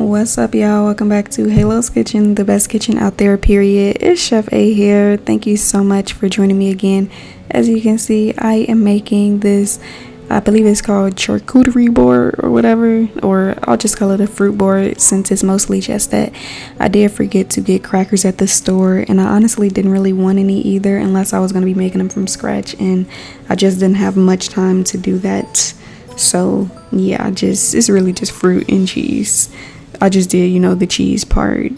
What's up, y'all? Welcome back to Halo's Kitchen, the best kitchen out there, period. It's Chef A here. Thank you so much for joining me again. As you can see, I am making this, I believe it's called charcuterie board or whatever, or I'll just call it a fruit board since it's mostly just that. I did forget to get crackers at the store, and I honestly didn't really want any either unless I was going to be making them from scratch, and I just didn't have much time to do that. So yeah, it's really just fruit and cheese. I just did, the cheese part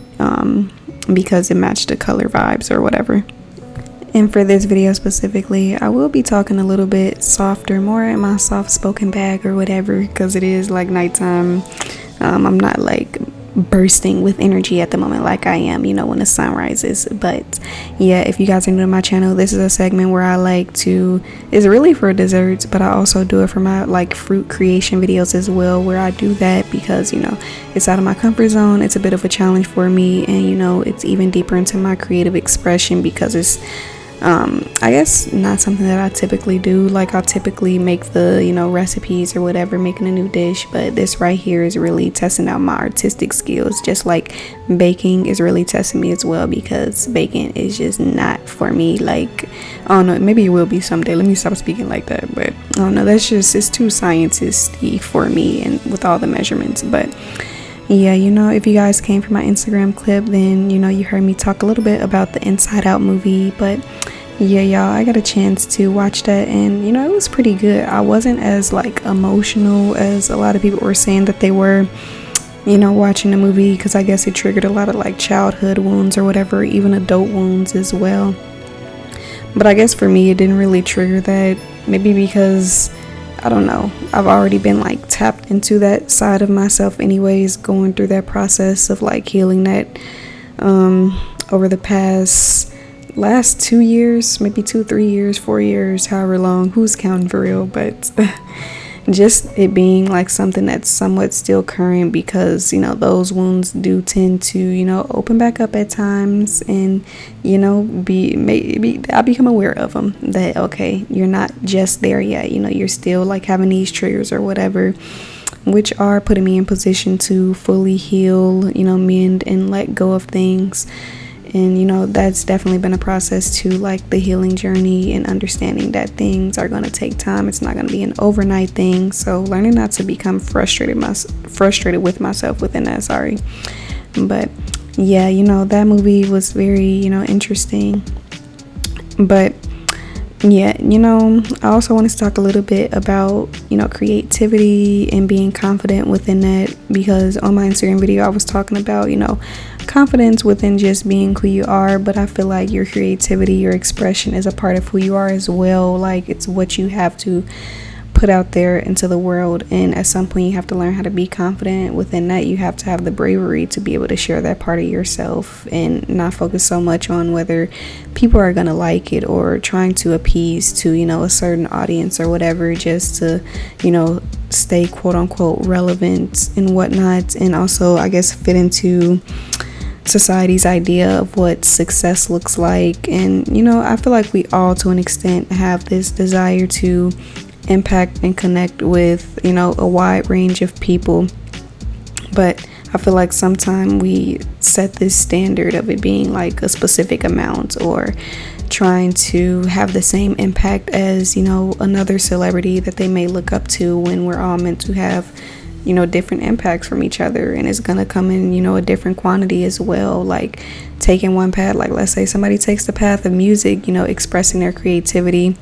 because it matched the color vibes or whatever. And for this video specifically, I will be talking a little bit softer, more in my soft spoken bag or whatever, because it is like nighttime. I'm not like bursting with energy at the moment like I am, when the sun rises. But yeah, if you guys are new to my channel, this is a segment where I like to, it's really for desserts, but I also do it for my like fruit creation videos as well, where I do that because it's out of my comfort zone. It's a bit of a challenge for me, and it's even deeper into my creative expression because it's I guess not something that I typically do. Like I typically make the recipes or whatever, making a new dish, but this right here is really testing out my artistic skills, just like baking is really testing me as well, because baking is just not for me. Like, I don't know, maybe it will be someday. Let me stop speaking like that, but I don't know, it's too scientisty for me and with all the measurements. But yeah, if you guys came from my Instagram clip, then you heard me talk a little bit about the Inside Out movie. But yeah, y'all, I got a chance to watch that, and it was pretty good. I wasn't as like emotional as a lot of people were saying that they were, watching the movie, because I guess it triggered a lot of like childhood wounds or whatever, even adult wounds as well. But I guess for me, it didn't really trigger that, maybe because I don't know, I've already been like tapped into that side of myself anyways, going through that process of like healing that over the last 2 years, maybe 2, 3 years, 4 years, however long, who's counting for real. But just it being like something that's somewhat still current, because those wounds do tend to open back up at times, and I become aware of them, that okay, you're not just there yet, you're still like having these triggers or whatever, which are putting me in position to fully heal, mend and let go of things. And that's definitely been a process to like the healing journey, and understanding that things are going to take time. It's not going to be an overnight thing. So learning not to become frustrated with myself within that. But yeah, that movie was very interesting. But yeah, I also wanted to talk a little bit about creativity and being confident within that, because on my Instagram video I was talking about confidence within just being who you are, but I feel like your creativity, your expression is a part of who you are as well. Like it's what you have to put out there into the world, and at some point you have to learn how to be confident within that. You have to have the bravery to be able to share that part of yourself, and not focus so much on whether people are going to like it, or trying to appease to a certain audience or whatever, just to stay quote unquote relevant and whatnot, and also I guess fit into society's idea of what success looks like. And I feel like we all to an extent have this desire to impact and connect with a wide range of people, but I feel like sometimes we set this standard of it being like a specific amount, or trying to have the same impact as another celebrity that they may look up to, when we're all meant to have different impacts from each other, and it's gonna come in a different quantity as well. Like taking one path, like let's say somebody takes the path of music, expressing their creativity,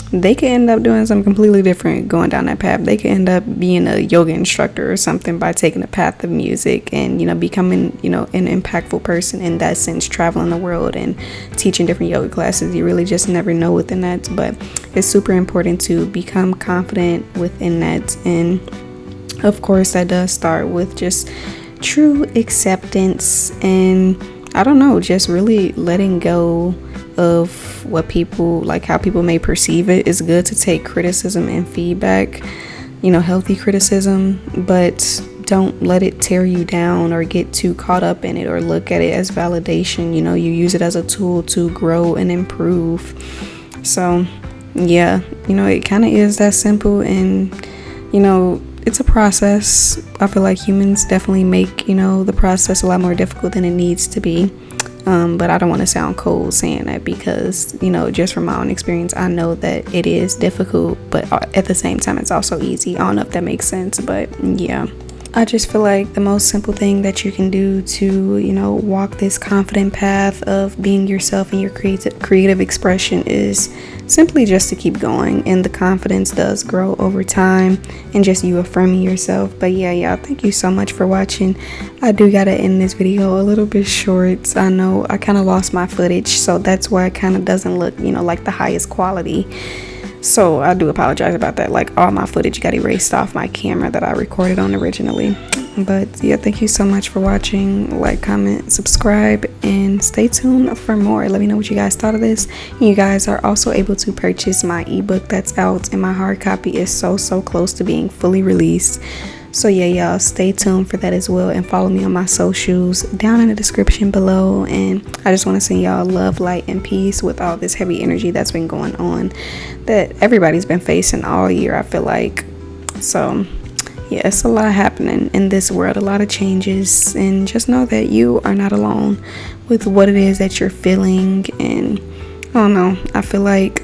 they could end up doing something completely different going down that path. They could end up being a yoga instructor or something by taking the path of music, and becoming an impactful person in that sense, traveling the world and teaching different yoga classes. You really just never know within that, but it's super important to become confident within that. And of course that does start with just true acceptance, and I don't know, just really letting go of what people like, how people may perceive it. It's good to take criticism and feedback, healthy criticism, but don't let it tear you down or get too caught up in it, or look at it as validation. You use it as a tool to grow and improve. So yeah, it kind of is that simple. And it's a process. I feel like humans definitely make, you know, the process a lot more difficult than it needs to be. But I don't want to sound cold saying that, because, you know, just from my own experience, I know that it is difficult, but at the same time, it's also easy. I don't know if that makes sense, but yeah. I just feel like the most simple thing that you can do to, you know, walk this confident path of being yourself and your creative expression is simply just to keep going, and the confidence does grow over time, and just you affirming yourself. But yeah, y'all, thank you so much for watching. I do gotta end this video a little bit short. I know I kind of lost my footage, so that's why it kind of doesn't look, you know, like the highest quality. So I do apologize about that. Like, all my footage got erased off my camera that I recorded on originally. But yeah, thank you so much for watching. Like, comment, subscribe, and stay tuned for more. Let me know what you guys thought of this. You guys are also able to purchase my ebook that's out, and my hard copy is so close to being fully released. So yeah, y'all, stay tuned for that as well, and follow me on my socials down in the description below. And I just want to send y'all love, light, and peace with all this heavy energy that's been going on, that everybody's been facing all year, I feel like. So yeah, it's a lot happening in this world, a lot of changes, and just know that you are not alone with what it is that you're feeling. And I don't know, I feel like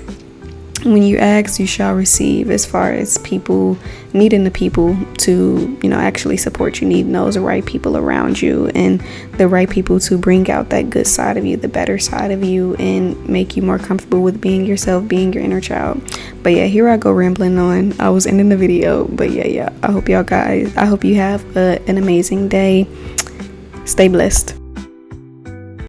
when you ask, you shall receive, as far as people needing the people to, you know, actually support you, needing those right people around you, and the right people to bring out that good side of you, the better side of you, and make you more comfortable with being yourself, being your inner child. But yeah, here I go rambling on. I was ending the video, but yeah, I hope y'all guys, I hope you have an amazing day. Stay blessed.